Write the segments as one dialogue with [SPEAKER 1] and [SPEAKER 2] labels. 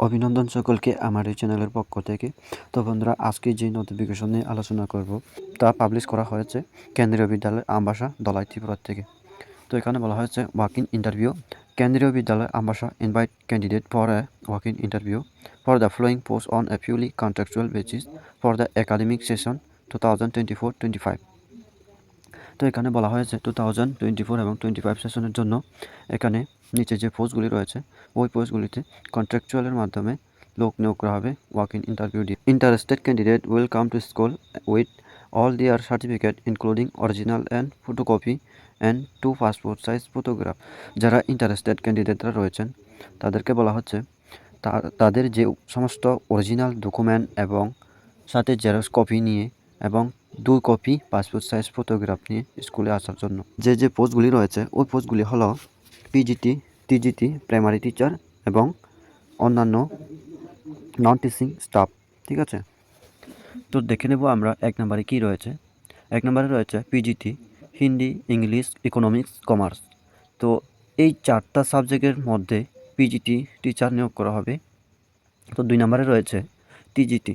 [SPEAKER 1] অভিনন্দন সকলকে আমার এই চ্যানেলের পক্ষ থেকে। তো বন্ধুরা, আজকে যে নোটিফিকেশন নিয়ে আলোচনা করব তা পাবলিশ করা হয়েছে কেন্দ্রীয় বিদ্যালয় আমবাসা ধলাই ত্রিপুরা থেকে। তো এখানে বলা হয়েছে ওয়াক ইন ইন্টারভিউ। কেন্দ্রীয় বিদ্যালয় Ambassa invite candidate for a walk in interview for the following post on a purely contractual basis for the academic session 2024-25। তো এখানে বলা হয়েছে 2024 এবং 25 সেশনের জন্য এখানে নিচে যে পোস্টগুলি রয়েছে ওই পোস্টগুলিতে কন্ট্রাকচুয়ালের মাধ্যমে লোক নিয়োগ করা হবে ওয়াক ইন ইন্টারভিউ দিয়ে। Interested candidate will come to school with all their certificate including original and photocopy and 2 passport size photograph. যারা ইন্টারেস্টেড ক্যান্ডিডেটরা রয়েছেন তাদেরকে বলা হচ্ছে তাদের যে সমস্ত অরিজিনাল ডকুমেন্ট এবং সাথে জেরক্স কপি নিয়ে এবং 2 কপি পাসপোর্ট সাইজ ফটোগ্রাফ নিয়ে স্কুলে আসার জন্য। যে পোস্টগুলি রয়েছে ওই পোস্টগুলি হলো পিজিটি, টিজিটি, প্রাইমারি টিচার এবং অন্যান্য নন টিচিং স্টাফ। ঠিক আছে, তো দেখে নেব আমরা 1 নম্বরে কী রয়েছে। 1 নম্বরে রয়েছে PGT, Hindi, English, economics, commerce. তো এই 4টা সাবজেক্টের মধ্যে পিজিটি টিচার নিয়োগ করা হবে। তো 2 নম্বরে রয়েছে TGT,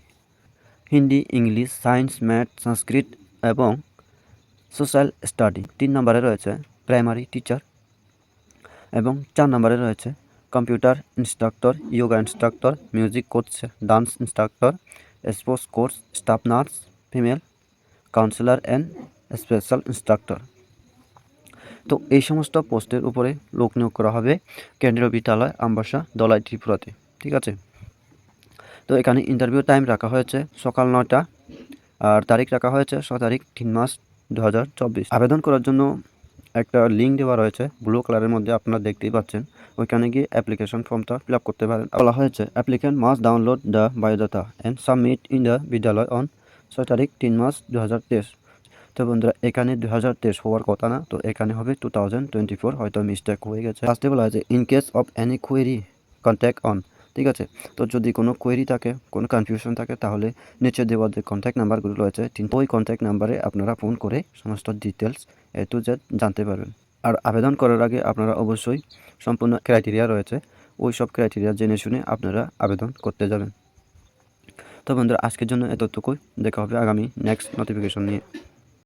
[SPEAKER 1] Hindi, English, science, math, Sanskrit এবং সোশ্যাল স্টাডি। 3 নম্বরে রয়েছে প্রাইমারি টিচার এবং 4 নম্বরে রয়েছে computer instructor, yoga instructor, music coach, dance instructor, sports coach, staff nurse, female councillor and special instructor. তো এই সমস্ত পোস্টের উপরে লোক নিয়োগ করা হবে কেন্দ্রীয় বিদ্যালয় আমবাসা ধলাই ত্রিপুরাতে। ঠিক আছে, তো এখানে ইন্টারভিউ টাইম রাখা হয়েছে সকাল 9টা আর তারিখ রাখা হয়েছে 6 তারিখ 3 মাস 2024। আবেদন করার জন্য একটা লিঙ্ক দেওয়া রয়েছে ব্লু কালারের মধ্যে, আপনারা দেখতেই পাচ্ছেন। ওইখানে গিয়ে অ্যাপ্লিকেশন ফর্মটা ফিল আপ করতে পারেন। বলা হয়েছে applicant must download the biodata and submit in the বিদ্যালয় অন 6 তারিখ 3 মাস 2023। তো বন্ধুরা, এখানে 2023 হওয়ার কথা না, তো এখানে হবে 2024, হয়তো মিস্টেক হয়ে গেছে। ফার্স্টে বলা হয়েছে in case of any query contact on. ঠিক আছে, তো যদি কোনো কোয়েরি থাকে, কোনো কনফিউশন থাকে, তাহলে নিচে দেওয়া যে কন্ট্যাক্ট নাম্বারগুলো রয়েছে ওই কন্ট্যাক্ট নাম্বারে আপনারা ফোন করে সমস্ত ডিটেলস A to Z জানতে পারবেন। আর আবেদন করার আগে আপনারা অবশ্যই সম্পূর্ণ ক্রাইটেরিয়া রয়েছে, ওই সব ক্রাইটেরিয়া জেনে শুনে আপনারা আবেদন করতে যাবেন। তো বন্ধুরা, আজকের জন্য এতটুকুই। দেখা হবে আগামী নেক্সট নোটিফিকেশন নিয়ে।